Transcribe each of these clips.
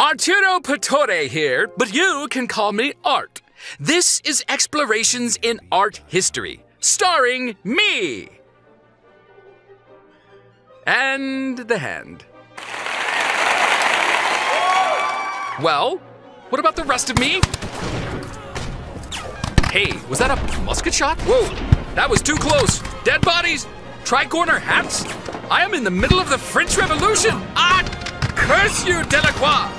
Arturo Pittore here, but you can call me Art. This is Explorations in Art History, starring me. And the hand. Well, what about the rest of me? Hey, was that a musket shot? Whoa, that was too close. Dead bodies, tricorner hats. I am in the middle of the French Revolution. Ah, curse you, Delacroix.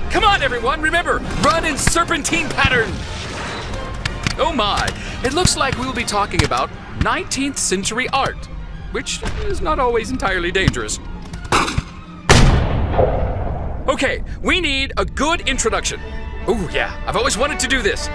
Come on, everyone, remember, run in serpentine pattern. Oh my, it looks like we'll be talking about 19th century art, which is not always entirely dangerous. Okay, we need a good introduction. Oh yeah, I've always wanted to do this.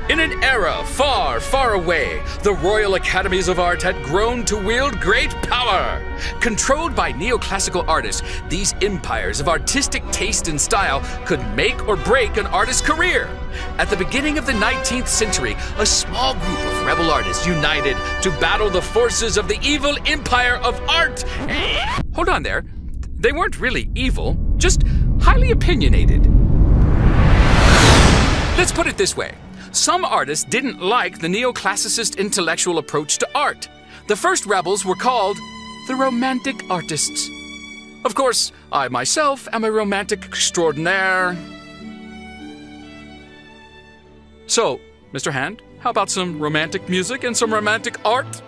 In an era far, far away, the Royal Academies of Art had grown to wield great power. Controlled by neoclassical artists, these empires of artistic taste and style could make or break an artist's career. At the beginning of the 19th century, a small group of rebel artists united to battle the forces of the evil empire of art. Hold on there. They weren't really evil, just highly opinionated. Let's put it this way. Some artists didn't like the neoclassicist intellectual approach to art. The first rebels were called the Romantic Artists. Of course, I myself am a romantic extraordinaire. So, Mr. Hand, how about some romantic music and some romantic art?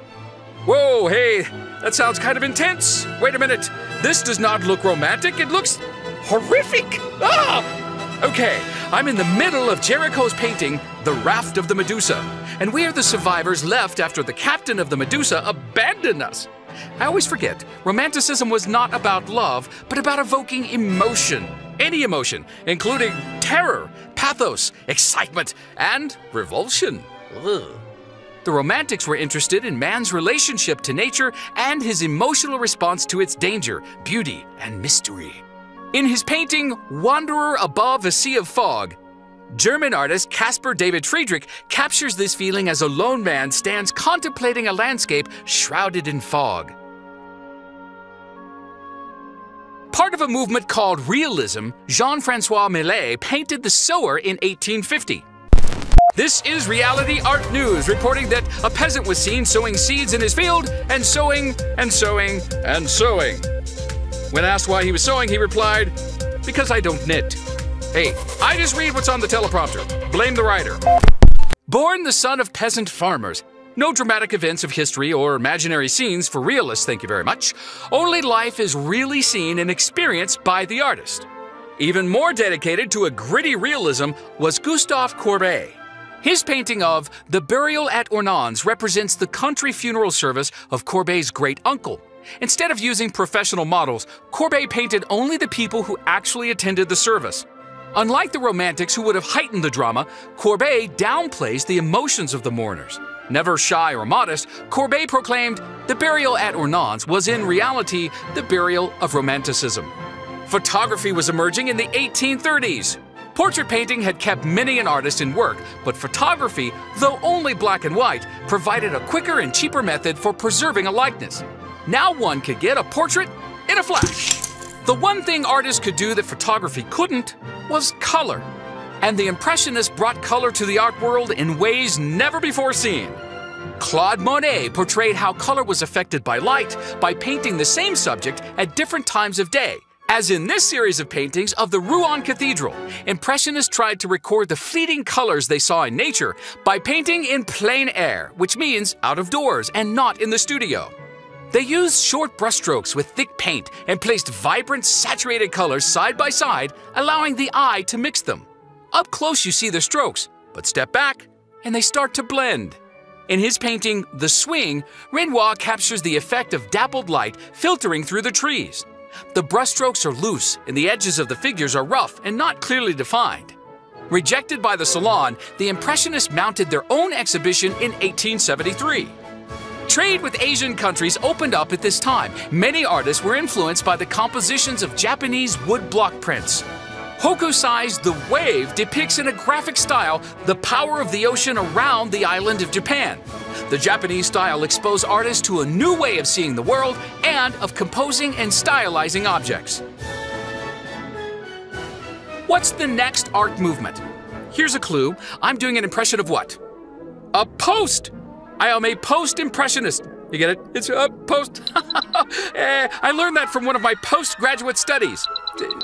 Whoa, hey, that sounds kind of intense. Wait a minute, this does not look romantic, it looks horrific. Ah! Okay, I'm in the middle of Jericho's painting, The Raft of the Medusa, and we are the survivors left after the captain of the Medusa abandoned us. I always forget, Romanticism was not about love, but about evoking emotion. Any emotion, including terror, pathos, excitement, and revulsion. Ugh. The Romantics were interested in man's relationship to nature and his emotional response to its danger, beauty, and mystery. In his painting, Wanderer Above a Sea of Fog, German artist Caspar David Friedrich captures this feeling as a lone man stands contemplating a landscape shrouded in fog. Part of a movement called realism, Jean-Francois Millet painted The Sower in 1850. This is Reality Art News, reporting that a peasant was seen sowing seeds in his field, and sowing, and sowing, and sowing. When asked why he was sewing, he replied, "Because I don't knit." Hey, I just read what's on the teleprompter. Blame the writer. Born the son of peasant farmers. No dramatic events of history or imaginary scenes for realists, thank you very much. Only life is really seen and experienced by the artist. Even more dedicated to a gritty realism was Gustave Courbet. His painting of The Burial at Ornans represents the country funeral service of Courbet's great-uncle. Instead of using professional models, Courbet painted only the people who actually attended the service. Unlike the Romantics, who would have heightened the drama, Courbet downplays the emotions of the mourners. Never shy or modest, Courbet proclaimed the burial at Ornans was in reality the burial of Romanticism. Photography was emerging in the 1830s. Portrait painting had kept many an artist in work, but photography, though only black and white, provided a quicker and cheaper method for preserving a likeness. Now one could get a portrait in a flash. The one thing artists could do that photography couldn't was color. And the Impressionists brought color to the art world in ways never before seen. Claude Monet portrayed how color was affected by light by painting the same subject at different times of day. As in this series of paintings of the Rouen Cathedral, Impressionists tried to record the fleeting colors they saw in nature by painting in plein air, which means out of doors and not in the studio. They used short brushstrokes with thick paint and placed vibrant, saturated colors side by side, allowing the eye to mix them. Up close you see the strokes, but step back and they start to blend. In his painting, The Swing, Renoir captures the effect of dappled light filtering through the trees. The brushstrokes are loose and the edges of the figures are rough and not clearly defined. Rejected by the Salon, the Impressionists mounted their own exhibition in 1873. Trade with Asian countries opened up at this time. Many artists were influenced by the compositions of Japanese wood block prints. Hokusai's The Wave depicts in a graphic style the power of the ocean around the island of Japan. The Japanese style exposed artists to a new way of seeing the world and of composing and stylizing objects. What's the next art movement? Here's a clue. I'm doing an impression of what? A post! I am a post-impressionist. You get it? It's a post. I learned that from one of my postgraduate studies.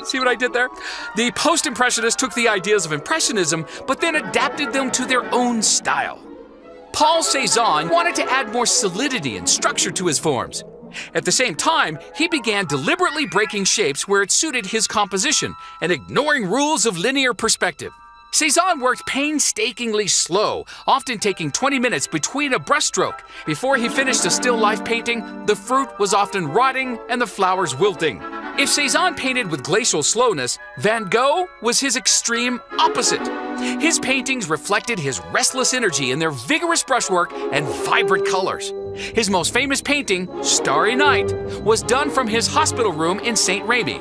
See what I did there? The post-impressionists took the ideas of Impressionism, but then adapted them to their own style. Paul Cézanne wanted to add more solidity and structure to his forms. At the same time, he began deliberately breaking shapes where it suited his composition and ignoring rules of linear perspective. Cézanne worked painstakingly slow, often taking 20 minutes between a brushstroke. Before he finished a still life painting, the fruit was often rotting and the flowers wilting. If Cézanne painted with glacial slowness, Van Gogh was his extreme opposite. His paintings reflected his restless energy in their vigorous brushwork and vibrant colors. His most famous painting, Starry Night, was done from his hospital room in St. Remy.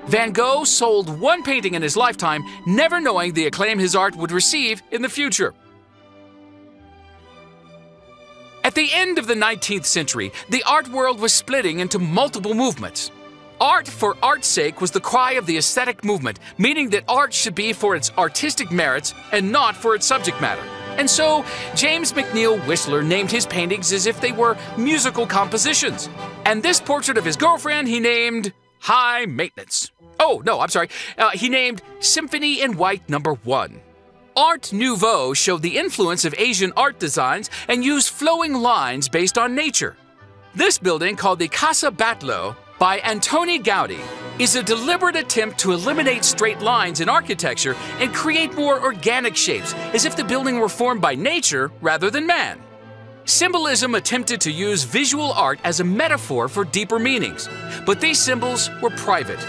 Van Gogh sold one painting in his lifetime, never knowing the acclaim his art would receive in the future. At the end of the 19th century, the art world was splitting into multiple movements. Art for art's sake was the cry of the aesthetic movement, meaning that art should be for its artistic merits and not for its subject matter. And so, James McNeill Whistler named his paintings as if they were musical compositions. And this portrait of his girlfriend he named High Maintenance. Oh, no, I'm sorry. He named Symphony in White No. 1. Art Nouveau showed the influence of Asian art designs and used flowing lines based on nature. This building, called the Casa Batlló by Antoni Gaudí, is a deliberate attempt to eliminate straight lines in architecture and create more organic shapes, as if the building were formed by nature rather than man. Symbolism attempted to use visual art as a metaphor for deeper meanings, but these symbols were private.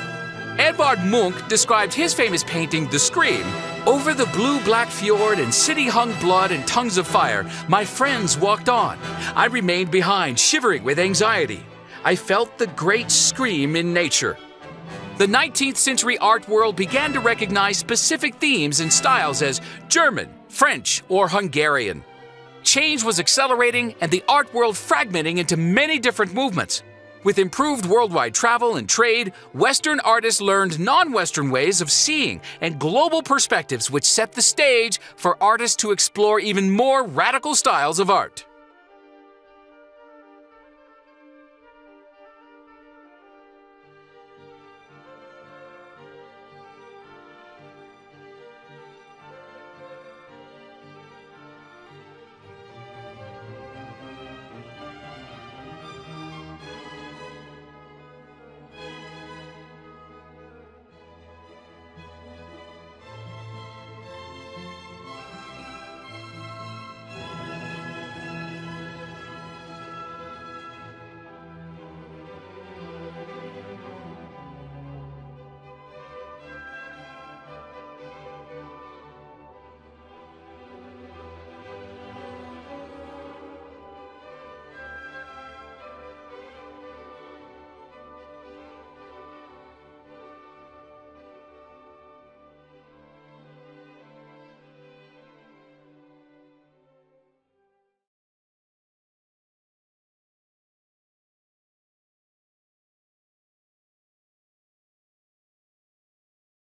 Edvard Munch described his famous painting, The Scream. Over the blue-black fjord and city-hung blood and tongues of fire, my friends walked on. I remained behind, shivering with anxiety. I felt the great scream in nature. The 19th century art world began to recognize specific themes and styles as German, French, or Hungarian. Change was accelerating and the art world fragmenting into many different movements. With improved worldwide travel and trade, Western artists learned non-Western ways of seeing and global perspectives which set the stage for artists to explore even more radical styles of art.